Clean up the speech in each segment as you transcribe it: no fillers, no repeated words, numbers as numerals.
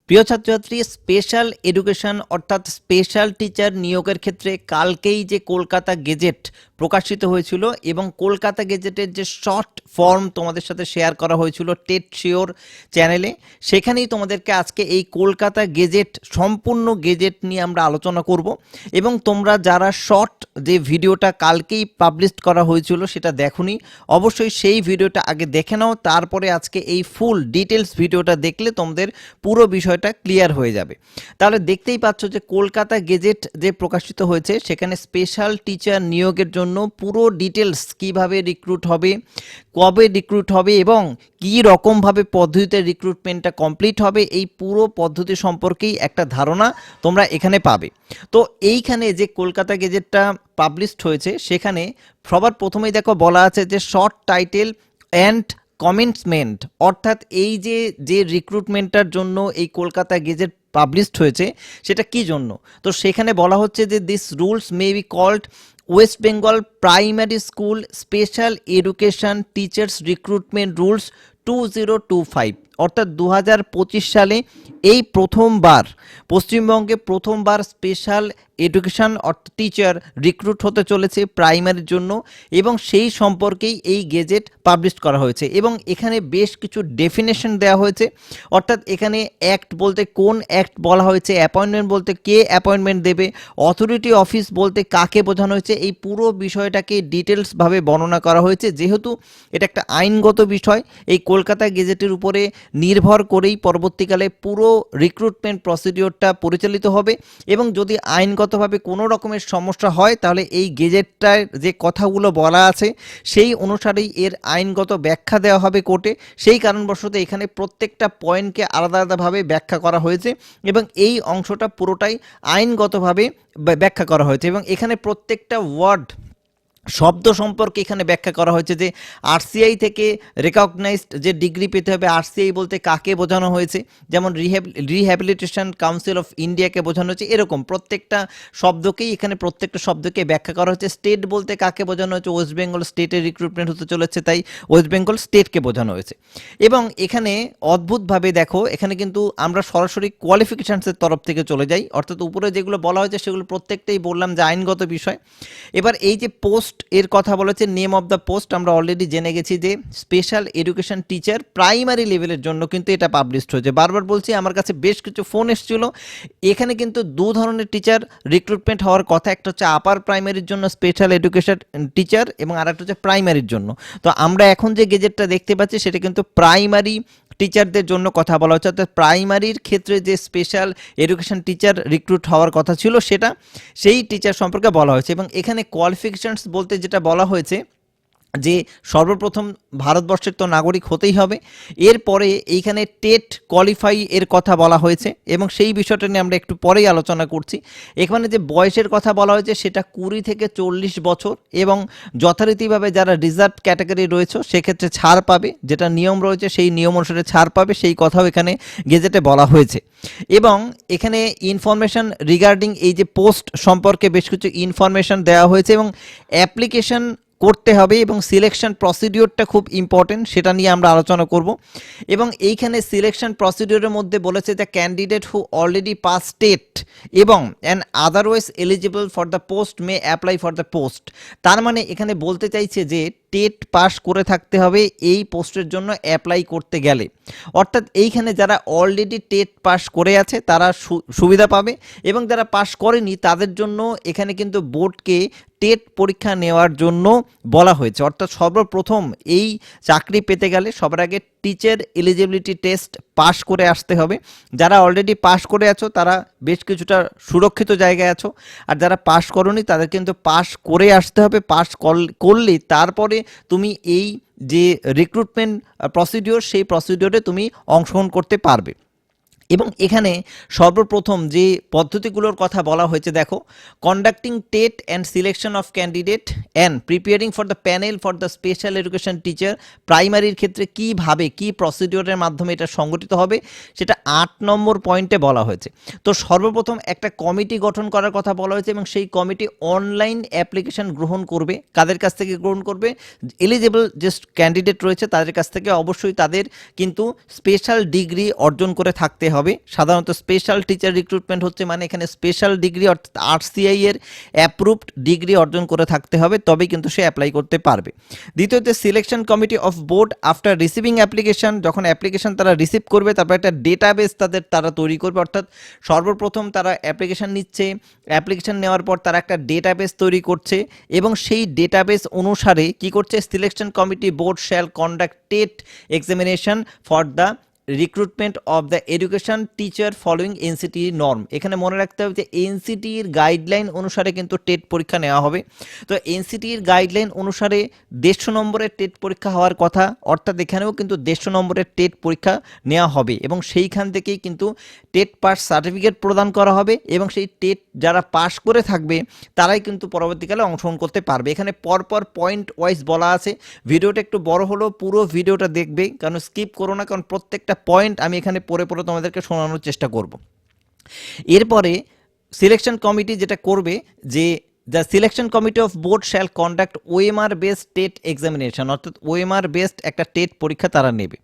প্রিয় ছাত্রছাত্রী, special education অর্থাৎ স্পেশাল টিচার নিয়োগের ক্ষেত্রে কালকেই যে কলকাতা গেজেট প্রকাশিত হয়েছিল এবং কলকাতা গেজেটের যে শর্ট ফর্ম তোমাদের সাথে শেয়ার করা হয়েছিল টেট শিওর চ্যানেলে, সেখানেই তোমাদেরকে আজকে এই কলকাতা গেজেট সম্পূর্ণ গেজেট নিয়ে আমরা আলোচনা করব। এবং তোমরা যারা শর্ট যে ভিডিওটা কালকেই পাবলিশ করা হয়েছিল সেটা দেখোনি, অবশ্যই সেই ভিডিওটা আগে দেখে নাও, তারপরে আজকে এই ফুল ডিটেলস ভিডিওটা দেখলে তোমাদের পুরো বিষয়টা ক্লিয়ার হয়ে যাবে। তাহলে দেখতেই পাচ্ছ যে কলকাতা গেজেট যে প্রকাশিত হয়েছে সেখানে স্পেশাল টিচার নিয়োগের জন্য পুরো ডিটেলস কিভাবে রিক্রুট হবে, কবে রিক্রুট হবে এবং কী রকমভাবে পদ্ধতিতে রিক্রুটমেন্টটা কমপ্লিট হবে, এই পুরো পদ্ধতি সম্পর্কেই একটা ধারণা তোমরা এখানে পাবে। তো এইখানে যে কলকাতা গেজেটটা পাবলিশড হয়েছে সেখানে সবার প্রথমেই দেখো বলা আছে যে শর্ট টাইটেল অ্যান্ড কমেন্টসমেন্ট, অর্থাৎ এই যে রিক্রুটমেন্টটার জন্য এই কলকাতা গেজেট পাবলিশড হয়েছে সেটা কি জন্য। তো সেখানে বলা হচ্ছে যে this rules may be called West Bengal primary school special education teachers recruitment rules 2025, অর্থাৎ 2025 সালে এই প্রথমবার পশ্চিমবঙ্গে প্রথমবার স্পেশাল এডুকেশন অর্থাৎ টিচার রিক্রুট হতে চলেছে প্রাইমারির জন্য, এবং সেই সম্পর্কেই এই গেজেট পাবলিশ করা হয়েছে। এবং এখানে বেশ কিছু ডেফিনেশন দেওয়া হয়েছে, অর্থাৎ এখানে অ্যাক্ট বলতে কোন অ্যাক্ট বলা হয়েছে, অ্যাপয়েন্টমেন্ট বলতে কে অ্যাপয়েন্টমেন্ট দেবে, অথরিটি অফিস বলতে কাকে বোঝানো হয়েছে, এই পুরো বিষয়টাকে ডিটেলসভাবে বর্ণনা করা হয়েছে। যেহেতু এটা একটা আইনগত বিষয়, এই কলকাতা গেজেটের উপরে নির্ভর করেই পরবর্তীকালে পুরো রিক্রুটমেন্ট প্রসিডিওরটা পরিচালিত হবে। এবং যদি আইনগতভাবে কোনো রকমের সমস্যা হয় তাহলে এই গেজেটটার যে কথাগুলো বলা আছে সেই অনুসারেই এর আইনগত ব্যাখ্যা দেওয়া হবে কোর্টে। সেই কারণবশত এখানে প্রত্যেকটা পয়েন্টকে আলাদা আলাদাভাবে ব্যাখ্যা করা হয়েছে এবং এই অংশটা পুরোটাই আইনগতভাবে ব্যাখ্যা করা হয়েছে। এবং এখানে প্রত্যেকটা ওয়ার্ড শব্দ সম্পর্কে এখানে ব্যাখ্যা করা হয়েছে যে আরসিআই থেকে রেকগনাইজড যে ডিগ্রি পেতে হবে, আরসিআই বলতে কাকে বোঝানো হয়েছে, যেমন রিহ্যাবিলিটেশন কাউন্সিল অফ ইন্ডিয়াকে বোঝানো হয়েছে, এরকম প্রত্যেকটা শব্দকেই এখানে প্রত্যেকটা শব্দকে ব্যাখ্যা করা হয়েছে। স্টেট বলতে কাকে বোঝানো হয়েছে, ওয়েস্ট বেঙ্গল স্টেটের রিক্রুটমেন্ট হতে চলেছে, তাই ওয়েস্ট বেঙ্গল স্টেটকে বোঝানো হয়েছে। এবং এখানে অদ্ভুতভাবে দেখো, এখানে কিন্তু আমরা সরাসরি কোয়ালিফিকেশানসের তরফ থেকে চলে যাই, অর্থাৎ উপরে যেগুলো বলা হয়েছে সেগুলো প্রত্যেকটাই বললাম যে আইনগত বিষয়। এবার এই যে পোস্ট এর কথা বলেছে, নেম অফ দ্য পোস্ট আমরা অলরেডি জেনে গেছি যে স্পেশাল এডুকেশন টিচার প্রাইমারি লেভেলের জন্য কিন্তু এটা পাবলিশড হয়েছে। বারবার বলছি, আমার কাছে বেশ কিছু ফোন এসেছিল। এখানে কিন্তু দু ধরনের টিচার রিক্রুটমেন্ট হওয়ার কথা, একটা হচ্ছে আপার প্রাইমারির জন্য স্পেশাল এডুকেশন টিচার এবং আরেকটা হচ্ছে প্রাইমারির জন্য। তো আমরা এখন যে গেজেটটা দেখতে পাচ্ছি সেটা কিন্তু প্রাইমারি টিচারদের জন্য কথা বলা হচ্ছে, অর্থাৎ প্রাইমারির ক্ষেত্রে যে স্পেশাল এডুকেশন টিচার রিক্রুট হওয়ার কথা ছিল সেটা সেই টিচার সম্পর্কে বলা হয়েছে। এবং এখানে কোয়ালিফিকেশনস বলতে যেটা বলা হয়েছে যে সর্বপ্রথম ভারতবর্ষের তো নাগরিক হতেই হবে, এরপরে এইখানে টেট কোয়ালিফাই এর কথা বলা হয়েছে এবং সেই বিষয়টা নিয়ে আমরা একটু পরেই আলোচনা করছি। এখানে যে বয়সের কথা বলা হয়েছে সেটা 20 থেকে 40 বছর এবং যথারীতিভাবে যারা রিজার্ভ ক্যাটাগরি রয়েছে সেক্ষেত্রে ছাড় পাবে, যেটা নিয়ম রয়েছে সেই নিয়ম অনুসারে ছাড় পাবে, সেই কথাও এখানে গেজেটে বলা হয়েছে। এবং এখানে ইনফরমেশন রিগার্ডিং এই যে পোস্ট সম্পর্কে বেশ কিছু ইনফরমেশন দেওয়া হয়েছে এবং অ্যাপ্লিকেশন করতে হবে এবং সিলেকশন প্রসিডিওরটা খুব ইম্পর্টেন্ট, সেটা নিয়ে আমরা আলোচনা করব। এবং এইখানে সিলেকশন প্রসিডিওরের মধ্যে বলেছে the candidate who already pass TET এবং and otherwise eligible for the post may apply for the post. তার মানে এখানে বলতে চাইছে যে টেট পাস করে থাকতে হবে এই পোস্টের জন্য অ্যাপ্লাই করতে গেলে, অর্থাৎ এইখানে যারা অলরেডি টেট পাস করে আছে তারা সুবিধা পাবে এবং যারা পাস করেনি তাদের জন্য এখানে কিন্তু বোর্ডকে টেট পরীক্ষা নেওয়ার জন্য বলা হয়েছে। অর্থাৎ সর্বপ্রথম এই চাকরি পেতে গেলে সবার আগে টিচার এলিজিবিলিটি টেস্ট পাস করে আসতে হবে। যারা অলরেডি পাস করে আছো তারা বেশ কিছুটা সুরক্ষিত জায়গায় আছো, আর যারা পাস করোনি তাদের কিন্তু পাস করে আসতে হবে। পাস করলে তারপরে তুমি এই যে রিক্রুটমেন্ট প্রসিডিওর সেই প্রসিডিওরে তুমি অংশগ্রহণ করতে পারবে। এবং এখানে সর্বপ্রথম যে পদ্ধতিগুলোর কথা বলা হয়েছে দেখো, conducting TET and selection of candidate and preparing for the panel for the special education teacher প্রাইমারির ক্ষেত্রে কীভাবে কী প্রসিডিওরের মাধ্যমে এটা সংগঠিত হবে সেটা 8 নম্বর পয়েন্টে বলা হয়েছে। তো সর্বপ্রথম একটা কমিটি গঠন করার কথা বলা হয়েছে এবং সেই কমিটি অনলাইন অ্যাপ্লিকেশন গ্রহণ করবে। কাদের কাছ থেকে গ্রহণ করবে? এলিজিবল যে ক্যান্ডিডেট রয়েছে তাদের কাছ থেকে। অবশ্যই তাদের কিন্তু স্পেশাল ডিগ্রি অর্জন করে থাকতে হবে হবে। সাধারণত স্পেশাল টিচার রিক্রুটমেন্ট হচ্ছে মানে এখানে স্পেশাল ডিগ্রি অর্থাৎ আরসিআই এর অ্যাপ্রুভড ডিগ্রি অর্জন করে থাকতে হবে, তবেই কিন্তু সে অ্যাপ্লাই করতে পারবে। দ্বিতীয়ত selection committee of board after receiving application, যখন অ্যাপ্লিকেশন তারা রিসিভ করবে তারপর একটা ডেটাবেস তারা তৈরি করবে, অর্থাৎ সর্বপ্রথম তারা অ্যাপ্লিকেশন নিচ্ছে, অ্যাপ্লিকেশন নেওয়ার পর তারা একটা ডেটাবেস তৈরি করছে এবং সেই ডেটাবেস অনুসারে কি করছে, selection committee board shall conduct TET examination for the recruitment of the education teacher following NCT norm. এখানে মনে রাখতে হবে যে এনসিটির গাইডলাইন অনুসারে কিন্তু টেট পরীক্ষা নেওয়া হবে। তো এনসিটির গাইডলাইন অনুসারে 150 নম্বরের টেট পরীক্ষা হওয়ার কথা, অর্থাৎ এখানেও কিন্তু 150 নম্বরের টেট পরীক্ষা নেওয়া হবে এবং সেইখান থেকেই কিন্তু টেট পাস সার্টিফিকেট প্রদান করা হবে এবং সেই টেট যারা পাস করে থাকবে তারাই কিন্তু পরবর্তীকালে অংশগ্রহণ করতে পারবে। এখানে পরপর পয়েন্ট ওয়াইজ বলা আছে। ভিডিওটা একটু বড় হলো, পুরো ভিডিওটা দেখবে, কারণ স্কিপ করো না, কারণ প্রত্যেকটা পয়েন্ট আমি এখানে পড়ে তোমাদেরকে শোনানোর চেষ্টা করব। এরপরে সিলেকশন কমিটি যেটা করবে যে the selection committee of board shall conduct OMR based TET examination, অর্থাৎ ওএমআর বেসড একটা টেট পরীক্ষা তারা নেবে।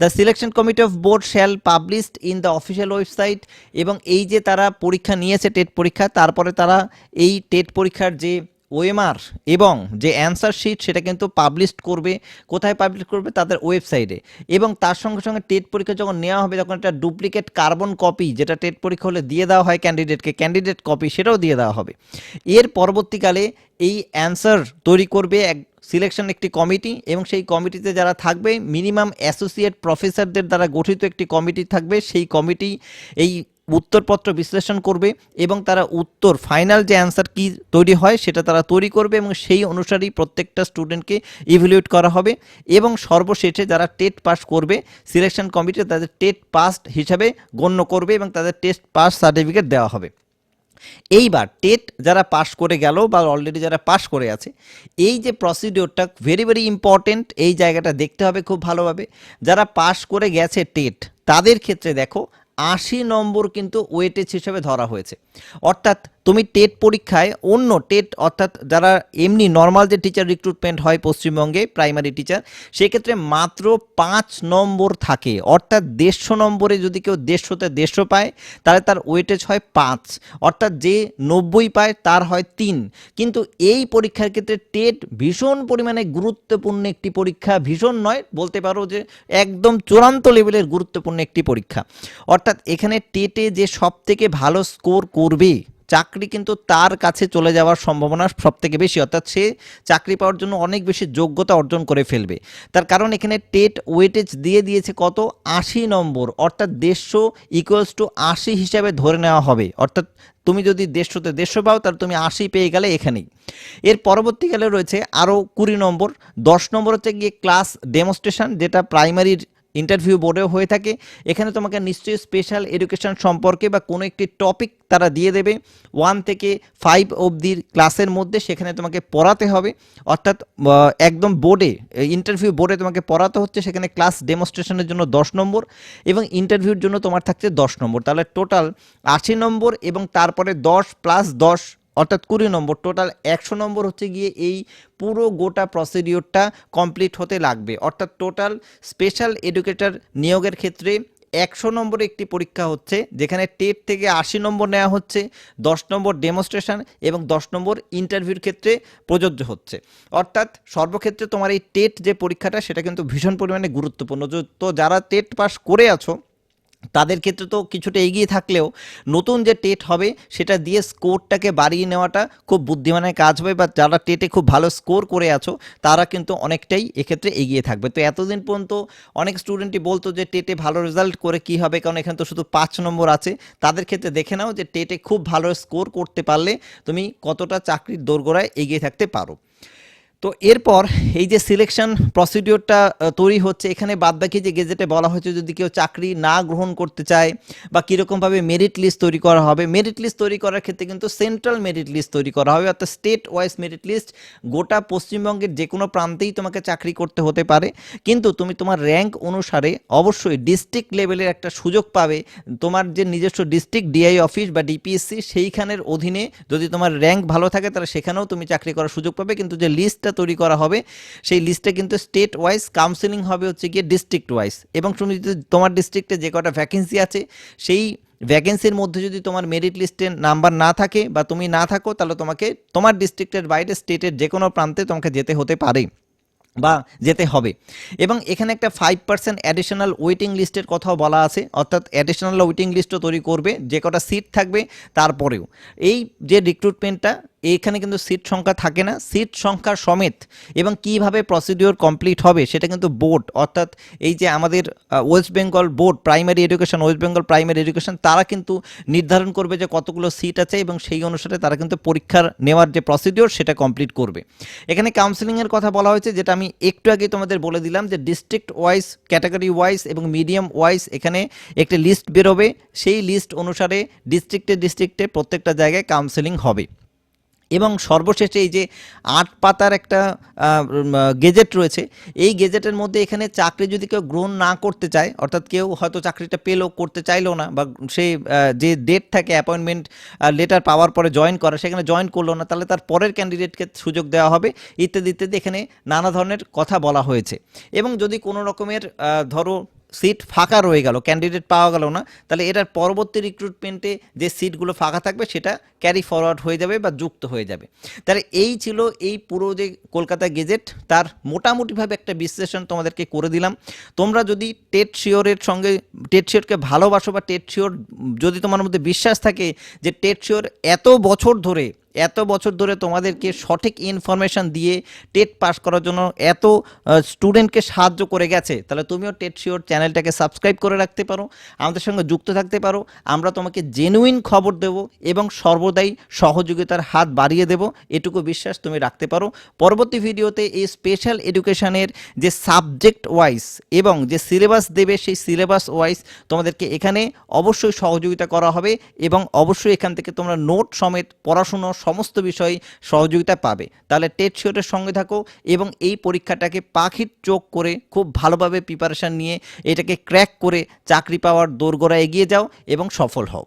The selection committee of board shall published in the official website, এবং এই যে তারা পরীক্ষা নিয়েছে টেট পরীক্ষা, তারপরে তারা এই টেট পরীক্ষার যে ওএমআর এবং যে অ্যান্সার শিট সেটা কিন্তু পাবলিশ করবে। কোথায় পাবলিশ করবে? তাদের ওয়েবসাইটে। এবং তার সঙ্গে সঙ্গে টেট পরীক্ষা যখন নেওয়া হবে তখন একটা ডুপ্লিকেট কার্বন কপি, যেটা টেট পরীক্ষা হলে দিয়ে দেওয়া হয় ক্যান্ডিডেটকে, ক্যান্ডিডেট কপি, সেটাও দিয়ে দেওয়া হবে। এর পরবর্তীকালে এই অ্যান্সার তৈরি করবে সিলেকশন একটি কমিটি, এবং সেই কমিটিতে যারা থাকবে মিনিমাম অ্যাসোসিয়েট প্রফেসরদের দ্বারা গঠিত একটি কমিটি থাকবে। সেই কমিটি এই উত্তরপত্র বিশ্লেষণ করবে এবং তারা উত্তর ফাইনাল যে অ্যান্সার কি তৈরি হয় সেটা তারা তৈরি করবে এবং সেই অনুসারেই প্রত্যেকটা স্টুডেন্টকে ইভ্যালুয়েট করা হবে এবং সর্বশেষে যারা টেট পাস করবে সিলেকশন কমিটি তাদের টেট পাসড হিসাবে গণ্য করবে এবং তাদের টেস্ট পাস সার্টিফিকেট দেওয়া হবে। এইবার টেট যারা পাস করে গেল বা অলরেডি যারা পাস করে আছে, এই যে প্রসিডিওরটা ভেরি ভেরি ইম্পর্টেন্ট, এই জায়গাটা দেখতে হবে খুব ভালোভাবে। যারা পাস করে গেছে টেট তাদের ক্ষেত্রে দেখো 80 নম্বর কিন্তু ওয়েটেজ হিসেবে ধরা হয়েছে। অর্থাৎ তুমি টেট পরীক্ষায় অন্য টেট অর্থাৎ যারা এমনি নর্মাল যে টিচার রিক্রুটমেন্ট হয় পশ্চিমবঙ্গে প্রাইমারি টিচার, সেক্ষেত্রে মাত্র 5 নম্বর থাকে। অর্থাৎ 150 নম্বরে যদি কেউ 150তে 150 পায় তাহলে তার ওয়েটেজ হয় 5, অর্থাৎ যে 90 পায় তার হয় 3। কিন্তু এই পরীক্ষার ক্ষেত্রে টেট ভীষণ পরিমাণে গুরুত্বপূর্ণ একটি পরীক্ষা, ভীষণ নয় বলতে পারো যে একদম চূড়ান্ত লেভেলের গুরুত্বপূর্ণ একটি পরীক্ষা। অর্থাৎ এখানে টেটে যে সব থেকে ভালো স্কোর করবে চাকরি কিন্তু তার কাছে চলে যাওয়ার সম্ভাবনা সব থেকে বেশি, অর্থাৎ সে চাকরি পাওয়ার জন্য অনেক বেশি যোগ্যতা অর্জন করে ফেলবে। তার কারণ এখানে টেট ওয়েটেজ দিয়ে দিয়েছে কত? 80 নম্বর, অর্থাৎ 150 ইকুয়ালস টু 80 হিসাবে ধরে নেওয়া হবে। অর্থাৎ তুমি যদি 150তে 150 পাও তাহলে তুমি 80 পেয়ে গেলে এখানেই। এর পরবর্তীকালে রয়েছে আরও 20 নম্বর। 10 নম্বর হচ্ছে গিয়ে ক্লাস ডেমনস্ট্রেশন, যেটা প্রাইমারির ইন্টারভিউ বোর্ডেও হয়ে থাকে। এখানে তোমাকে নিশ্চয়ই স্পেশাল এডুকেশন সম্পর্কে বা কোনো একটি টপিক তারা দিয়ে দেবে 1 থেকে 5 অবধির ক্লাসের মধ্যে, সেখানে তোমাকে পড়াতে হবে। অর্থাৎ একদম বোর্ডে ইন্টারভিউ বোর্ডে তোমাকে পড়াতে হচ্ছে, সেখানে ক্লাস ডেমনস্ট্রেশনের জন্য 10 নম্বর এবং ইন্টারভিউর জন্য তোমার থাকছে 10 নম্বর। তাহলে টোটাল 80 নম্বর এবং তারপরে 10 প্লাস 10 অর্থাৎ 20 নম্বর, টোটাল 100 নম্বর হচ্ছে গিয়ে এই পুরো গোটা প্রসিডিওরটা কমপ্লিট হতে লাগবে। অর্থাৎ টোটাল স্পেশাল এডুকেটর নিয়োগের ক্ষেত্রে 100 নম্বরে একটি পরীক্ষা হচ্ছে, যেখানে টেট থেকে 80 নম্বর নেওয়া হচ্ছে, 10 নম্বর ডেমনস্ট্রেশন এবং 10 নম্বর ইন্টারভিউর ক্ষেত্রে প্রযোজ্য হচ্ছে। অর্থাৎ সর্বক্ষেত্রে তোমার এই টেট যে পরীক্ষাটা সেটা কিন্তু ভীষণ পরিমাণে গুরুত্বপূর্ণ। তো যারা টেট পাস করে আছো তাদের ক্ষেত্রে তো কিছুটা এগিয়ে থাকলেও নতুন যে টেট হবে সেটা দিয়ে স্কোরটাকে বাড়িয়ে নেওয়াটা খুব বুদ্ধিমানের কাজ হবে, বা যারা টেটে খুব ভালো স্কোর করে আছো তারা কিন্তু অনেকটাই এক্ষেত্রে এগিয়ে থাকবে। তো এতদিন পর্যন্ত অনেক স্টুডেন্টই বলতো যে টেটে ভালো রেজাল্ট করে কি হবে, কারণ এখানে তো শুধু 5 নম্বর আছে। তাদের ক্ষেত্রে দেখে নাও যে টেটে খুব ভালো স্কোর করতে পারলে তুমি কতটা চাকরির দোরগোড়ায় এগিয়ে থাকতে পারো। তো এরপর এই যে সিলেকশন প্রসিডিওরটা তৈরি হচ্ছে, এখানে বাদবাকি যে গেজেটে বলা হয়েছে যদি কেউ চাকরি না গ্রহণ করতে চায় বা কীরকমভাবে মেরিট লিস্ট তৈরি করা হবে। মেরিট লিস্ট তৈরি করার ক্ষেত্রে কিন্তু সেন্ট্রাল মেরিট লিস্ট তৈরি করা হবে, অর্থাৎ স্টেট ওয়াইজ মেরিট লিস্ট। গোটা পশ্চিমবঙ্গের যে কোনো প্রান্তেই তোমাকে চাকরি করতে হতে পারে, কিন্তু তুমি তোমার র্যাঙ্ক অনুসারে অবশ্যই ডিস্ট্রিক্ট লেভেলের একটা সুযোগ পাবে। তোমার যে নিজস্ব ডিস্ট্রিক্ট ডিআই অফিস বা ডিপিএসসি সেইখানের অধীনে যদি তোমার র্যাঙ্ক ভালো থাকে তাহলে সেখানেও তুমি চাকরি করার সুযোগ পাবে। কিন্তু যে লিস্টটা তৈরি করা হবে, সেই লিস্টে কিন্তু স্টেট ওয়াইজ কাউন্সেলিং হবে হচ্ছে গিয়ে ডিস্ট্রিক্ট ওয়াইজ। এবং তুমি যদি তোমার ডিস্ট্রিক্টে যে কটা ভ্যাকেন্সি আছে সেই ভ্যাকেন্সির মধ্যে যদি তোমার মেরিট লিস্টের নাম্বার না থাকে বা তুমি না থাকো, তাহলে তোমাকে তোমার ডিস্ট্রিক্টের বাইরে স্টেটের যে কোনো প্রান্তে তোমাকে যেতে হতে পারে বা যেতে হবে। এবং এখানে একটা 5% অ্যাডিশনাল ওয়েটিং লিস্টের কথাও বলা আছে, অর্থাৎ অ্যাডিশনাল ওয়েটিং লিস্টও তৈরি করবে যে কটা সিট থাকবে তারপরেও। এই যে রিক্রুটমেন্টটা, এইখানে কিন্তু সিট সংখ্যা থাকে না, সিট সংখ্যা সমেত এবং কিভাবে প্রসিডিওর কমপ্লিট হবে সেটা কিন্তু বোর্ড, অর্থাৎ এই যে আমাদের West Bengal board primary education, West Bengal primary education, তারা কিন্তু নির্ধারণ করবে যে কতগুলো সিট আছে এবং সেই অনুসারে তারা কিন্তু পরীক্ষার নেওয়ার যে প্রসিডিওর সেটা কমপ্লিট করবে। এখানে কাউন্সেলিংয়ের কথা বলা হয়েছে, যেটা আমি একটু আগে তোমাদের বলে দিলাম যে ডিস্ট্রিক্ট ওয়াইজ, ক্যাটাগরি ওয়াইজ এবং মিডিয়াম ওয়াইজ এখানে একটি লিস্ট বেরোবে, সেই লিস্ট অনুসারে ডিস্ট্রিক্টে প্রত্যেকটা জায়গায় কাউন্সেলিং হবে। এবং সর্বশেষে এই যে 8 পাতার একটা গেজেট রয়েছে, এই গেজেটের মধ্যে এখানে চাকরি যদি কেউ গ্রহণ না করতে চায়, অর্থাৎ কেউ হয়তো চাকরিটা পেলেও করতে চাইলো না, বা সে যে ডেট থাকে অ্যাপয়েন্টমেন্ট লেটার পাওয়ার পরে জয়েন করা, সেখানে জয়েন করলো না, তাহলে তার পরের ক্যান্ডিডেটকে সুযোগ দেওয়া হবে, ইত্যাদি ইত্যাদি এখানে নানা ধরনের কথা বলা হয়েছে। এবং যদি কোনো রকমের ধরো সিট ফাঁকা রয়ে গেল, ক্যান্ডিডেট পাওয়া গেল না, তাহলে এটার পরবর্তী রিক্রুটমেন্টে যে সিটগুলো ফাঁকা থাকবে সেটা ক্যারি ফরওয়ার্ড হয়ে যাবে বা যুক্ত হয়ে যাবে। তাহলে এই ছিল এই পুরো যে কলকাতা গেজেট, তার মোটামুটিভাবে একটা বিশ্লেষণ তোমাদেরকে করে দিলাম। তোমরা যদি টেট শিওরের সঙ্গে, টেট শিওরকে ভালোবাসো বা টেট শিওর যদি তোমার মধ্যে বিশ্বাস থাকে যে টেট শিওর এত বছর ধরে তোমাদেরকে সঠিক ইনফরমেশান দিয়ে টেট পাস করার জন্য এত স্টুডেন্টকে সাহায্য করে গেছে, তাহলে তুমিও টেট শিওর চ্যানেলটাকে সাবস্ক্রাইব করে রাখতে পারো, আমাদের সঙ্গে যুক্ত থাকতে পারো। আমরা তোমাকে জেনুইন খবর দেব এবং সর্বদাই সহযোগিতার হাত বাড়িয়ে দেব, এটুকু বিশ্বাস তুমি রাখতে পারো। পরবর্তী ভিডিওতে এই স্পেশাল এডুকেশনের যে সাবজেক্ট ওয়াইজ এবং যে সিলেবাস দেবে, সেই সিলেবাস ওয়াইজ তোমাদেরকে এখানে অবশ্যই সহযোগিতা করা হবে এবং অবশ্যই এখান থেকে তোমরা নোট সমেত পড়াশুনো সমস্ত বিষয় সহযোগিতা পাবে। তাহলে টেট শিওরের সঙ্গে থাকো এবং এই পরীক্ষাটাকে পাখির চোখ করে খুব ভালোভাবে প্রিপারেশান নিয়ে এটাকে ক্র্যাক করে চাকরি পাওয়ার দোরগোড়ায় এগিয়ে যাও এবং সফল হও।